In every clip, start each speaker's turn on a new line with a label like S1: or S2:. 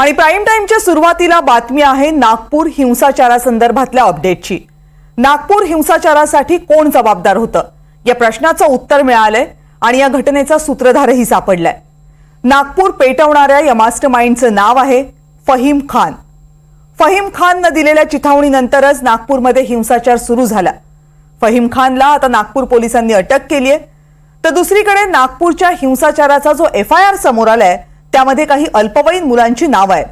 S1: आणि प्राईम टाइमच्या सुरुवातीला बातमी आहे नागपूर हिंसाचारासंदर्भातल्या अपडेटची। नागपूर हिंसाचारासाठी कोण जबाबदार होतं या प्रश्नाचं उत्तर मिळालंय आणि या घटनेचा सूत्रधारही सापडलाय। नागपूर पेटवणाऱ्या या मास्टरमाइंडचं नाव आहे फहीम खान। फहीम खाननं दिलेल्या चिथावणीनंतरच नागपूरमध्ये हिंसाचार सुरू झाला। फहीम खानला आता नागपूर पोलिसांनी अटक केली आहे। तर दुसरीकडे नागपूरच्या हिंसाचाराचा जो FIR समोर आलाय त्यामध्ये काही अल्पवयीन मुलांची नाव आहे।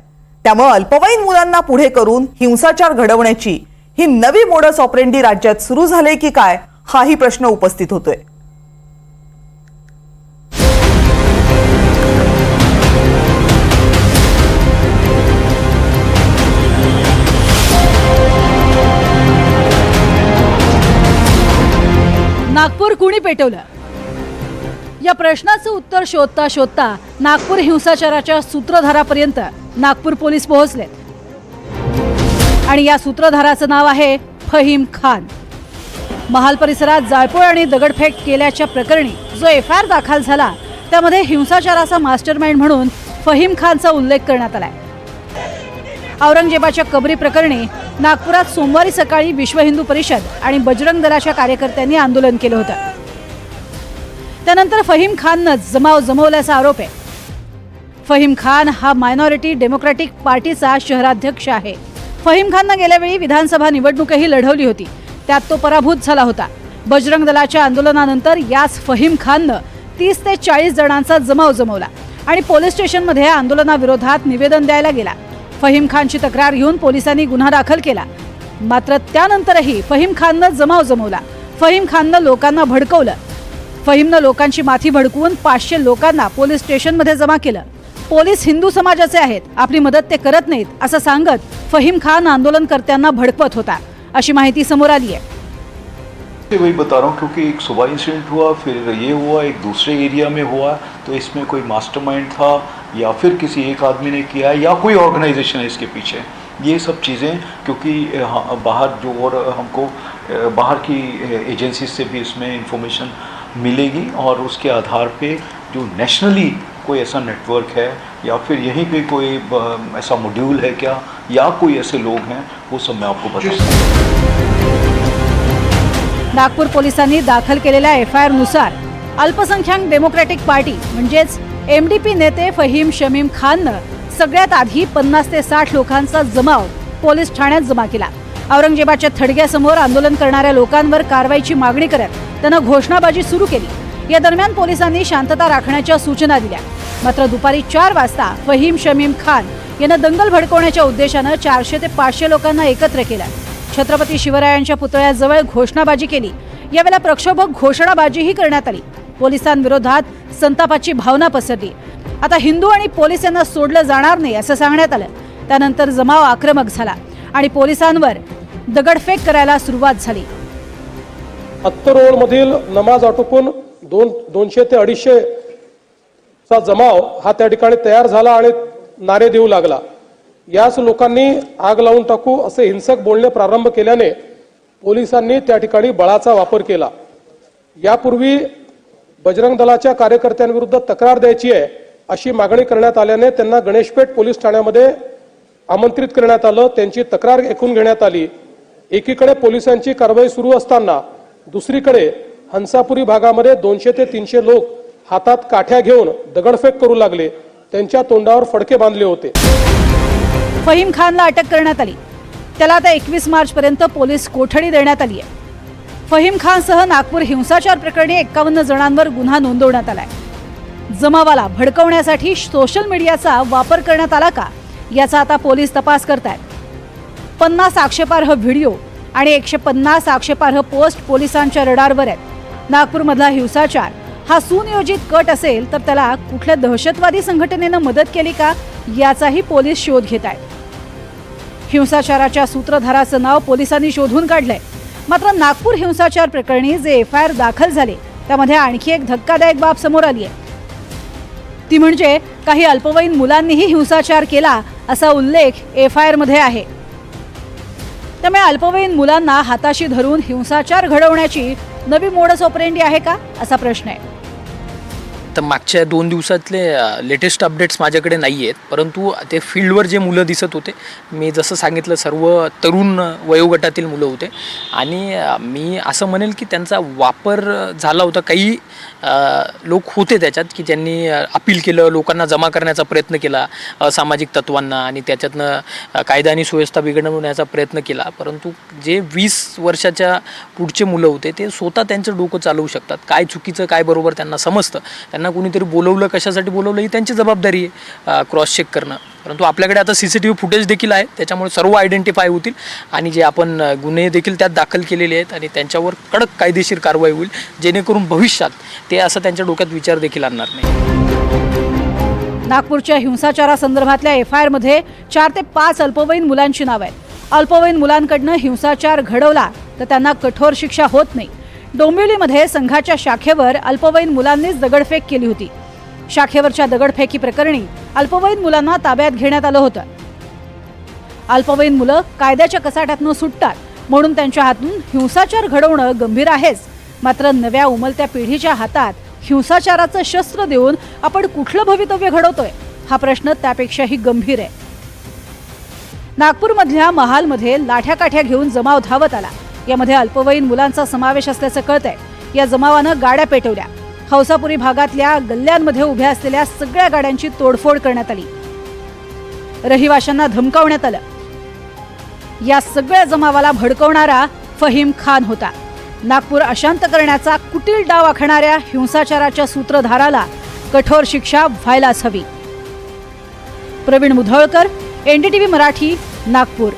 S1: त्यामुळे अल्पवयीन मुलांना पुढे करून हिंसाचार घडवण्याची ही नवी मोडस ऑपरेंडी राज्यात सुरू झाले की काय हाही प्रश्न उपस्थित होतोय।
S2: नागपूर कुणी पेटवलं या प्रश्नाचं उत्तर शोधता शोधता नागपूर हिंसाचाराच्या सूत्रधारापर्यंत नागपूर पोलीस पोहोचलेत आणि या सूत्रधाराचं नाव आहे फहीम खान। महाल परिसरात जाळपोळ आणि दगडफेक केल्याच्या प्रकरणी जो FIR दाखल झाला त्यामध्ये हिंसाचाराचा मास्टरमाइंड म्हणून फहीम खानचा उल्लेख करण्यात आलाय। औरंगजेबाच्या कबरी प्रकरणी नागपुरात सोमवारी सकाळी विश्व हिंदू परिषद आणि बजरंग दलाच्या कार्यकर्त्यांनी आंदोलन केलं होतं। त्यानंतर फहीम खाननं जमाव जमवल्याचा आरोप आहे। फहीम खान हा मायनॉरिटी डेमोक्रॅटिक पार्टीचा शहराध्यक्ष आहे। फहीम खाननं गेल्या वेळी विधानसभा निवडणूकही लढवली होती, त्यात तो पराभूत झाला होता। बजरंग दलाच्या आंदोलनानंतर याच फहीम खाननं 30 ते 40 जणांचा जमाव जमवला आणि पोलीस स्टेशनमध्ये आंदोलनाविरोधात निवेदन द्यायला गेला। फहीम खानची तक्रार घेऊन पोलिसांनी गुन्हा दाखल केला, मात्र त्यानंतरही फहीम खाननं जमाव जमवला। फहीम खाननं लोकांना भडकवलं। फहीमनं लोकांची माथी भडकवून 500 लोकांना पोलीस स्टेशनमध्ये जमा केलं। पोलीस हिंदू समाजाचे आहेत, आपली मदत ते करत नाहीत असं सांगत फहीम खान आंदोलनकर्त्यांना भडकवत होता, अशी माहिती समोर आली आहे।
S3: वही बता रहा हूँ क्योंकि एक सुबह इंसिडेंट हुआ, फिर ये हुआ, एक दूसरे एरिया में हुआ, तो इसमें कोई मास्टरमाइंड था या फिर किसी एक आदमी ने किया या कोई ऑर्गेनाइजेशन है इसके पीछे, ये सब चीज़ें क्योंकि बाहर जो और हमको बाहर की एजेंसीज से भी इसमें इंफॉर्मेशन मिलेगी और उसके आधार पे जो नेशनली कोई ऐसा नेटवर्क है या फिर यहीं पे कोई ऐसा मॉड्यूल है क्या या कोई ऐसे लोग हैं, वो सब मैं आपको बताऊंगा।
S2: नागपूर पोलिसांनी दाखल केलेल्या FIR नुसार अल्पसंख्याक डेमोक्रॅटिक पार्टी म्हणजेच MDP नेते फहीम शमीम खाननं सगळ्यात आधी 50 ते 60 लोकांचा जमाव पोलीस ठाण्यात जमा केला। औरंगजेबाच्या थडग्यासमोर आंदोलन करणाऱ्या लोकांवर कारवाईची मागणी करत त्यांना घोषणाबाजी सुरू केली। या दरम्यान पोलिसांनी शांतता राखण्याच्या सूचना दिल्या, मात्र दुपारी 4 वाजता फहीम शमीम खान यांना दंगल भडकवण्याच्या उद्देशानं 400 ते 500 लोकांना एकत्र केलं। छत्रपती शिवरायांच्या पुतळ्याजवळ घोषणाबाजी केली। यावेळेला प्रक्षोभक घोषणाबाजीही करण्यात आली। पोलिसांविरोधात संतापाची भावना पसरली। आता हिंदू आणि पोलीस यांना सोडलं जाणार नाही असं सांगण्यात आलं। त्यानंतर जमाव आक्रमक झाला आणि पोलिसांवर दगडफेक करायला सुरुवात झाली।
S4: अत्तर रोडमधील नमाज आटोपून 200 ते 250 चा जमाव हा त्या ठिकाणी तयार झाला आणि नारे देऊ लागला। याच लोकांनी आग लावून टाकू असे हिंसक बोलणे प्रारंभ केल्याने पोलिसांनी त्या ठिकाणी बळाचा वापर केला। यापूर्वी बजरंग दलाच्या कार्यकर्त्यांविरुद्ध तक्रार द्यायची आहे अशी मागणी करण्यात आल्याने त्यांना गणेशपेठ पोलीस ठाण्यामध्ये आमंत्रित करण्यात आलं। त्यांची तक्रार ऐकून घेण्यात आली। एकीकडे पोलिसांची कारवाई सुरू असताना दुसरीकडे हंसापुरी भागामध्ये 200 ते 300 लोक हातात काठ्या घेऊन दगडफेक करू लागले। त्यांच्या तोंडावर फडके बांधले होते।
S2: फहीम खानला अटक करण्यात आली। त्याला आता 21 मार्च पर्यंत पोलीस कोठडी देण्यात आली आहे। फहीम खानसह नागपूर हिंसाचार प्रकरणी 51 जणांवर गुन्हा नोंदवण्यात आलाय। जमावाला भडकवण्यासाठी सोशल मीडियाचा वापर करण्यात आला का याचा आता पोलीस तपास करतायत। 50 आक्षेपार्ह व्हिडिओ आणि 150 आक्षेपार्ह पोस्ट पोलिसांच्या रडारवर आहेत। नागपूरमधला हिंसाचार हा सुनियोजित कट असेल तर त्याला कुठल्या दहशतवादी संघटनेनं मदत केली का याचाही पोलीस शोध घेत आहेत। हिंसाचाराच्या सूत्रधाराचं नाव पोलिसांनी शोधून काढलंय, मात्र नागपूर हिंसाचार प्रकरणी जे FIR दाखल झाले त्यामध्ये आणखी एक धक्कादायक बाब समोर आली आहे। ती म्हणजे काही अल्पवयीन मुलांनीही हिंसाचार केला असा उल्लेख FIR मध्ये आहे। त्यामुळे अल्पवयीन मुलांना हाताशी धरून हिंसाचार घडवण्याची नवी मोडस ऑपरेंडी आहे का असा प्रश्न आहे।
S5: आता मागच्या 2 दिवसातले लेटेस्ट अपडेट्स माझ्याकडे नाही आहेत, परंतु ते फील्डवर जे मुलं दिसत होते, मी जसं सांगितलं सर्व तरुण वयोगटातील मुलं होते आणि मी असं म्हणेल की त्यांचा वापर झाला होता. काही लोक होते त्याच्यात की त्यांनी अपील केलं, लोकांना जमा करण्याचा प्रयत्न केला असामाजिक तत्वांना आणि त्याच्यातनं कायदा आणि सुव्यवस्था बिघडवण्याचा प्रयत्न केला. परंतु जे 20 वर्षाच्या पुढचे मुलं होते ते स्वतः त्यांचं डोकं चालवू शकतात. काय चुकीचं काय बरोबर त्यांना समजतं. त्यांना कोणीतरी बोलवलं, कशासाठी बोलवलं ही त्यांची जबाबदारी आहे क्रॉस चेक करणं. परंतु आपल्याकडे आता CCTV फुटेज देखील आहे, त्याच्यामुळे सर्व आयडेंटिफाय होतील आणि जे आपण गुन्हे देखील त्यात दाखल केलेले आहेत आणि त्यांच्यावर कडक कायदेशीर कारवाई होईल, जेणेकरून भविष्यात ते असं त्यांच्या डोक्यात विचार देखील आणणार नाही.
S2: नागपूरच्या हिंसाचारासंदर्भातल्या FIR मध्ये 4 ते 5 अल्पवयीन मुलांची नावं आहेत. अल्पवयीन मुलांकडनं हिंसाचार घडवला तर त्यांना कठोर शिक्षा होत नाही. डोंबिवलीमध्ये संघाच्या शाखेवर अल्पवयीन मुलांनीच दगडफेक केली होती. शाखेवरच्या दगडफेकी प्रकरणी अल्पवयीन मुलांना ताब्यात घेण्यात आलं होतं. अल्पवयीन मुलं कायद्याच्या कसाट्यातून सुटतात म्हणून त्यांच्या हातून हिंसाचार घडवणं गंभीर आहेच, मात्र नव्या उमलत्या पिढीच्या हातात हिंसाचाराचं शस्त्र देऊन आपण कुठलं भवितव्य घडवतोय हा प्रश्न त्यापेक्षाही गंभीर आहे. नागपूरमधल्या महालमध्ये लाठ्याकाठ्या घेऊन जमाव धावत आला. यामध्ये अल्पवयीन मुलांचा समावेश असल्याचं कळतंय. या जमावानं गाड्या पेटवल्या. हौसापुरी भागातल्या गल्ल्यांमध्ये उभ्या असलेल्या सगळ्या गाड्यांची तोडफोड करण्यात आली. रहिवाशांना धमकावण्यात आलं. या सगळ्या जमावाला भडकवणारा फहीम खान होता. नागपूर अशांत करण्याचा कुटील डाव आखणाऱ्या हिंसाचाराच्या सूत्रधाराला कठोर शिक्षा व्हायलाच हवी. प्रवीण मुधळकर, NDTV मराठी, नागपूर.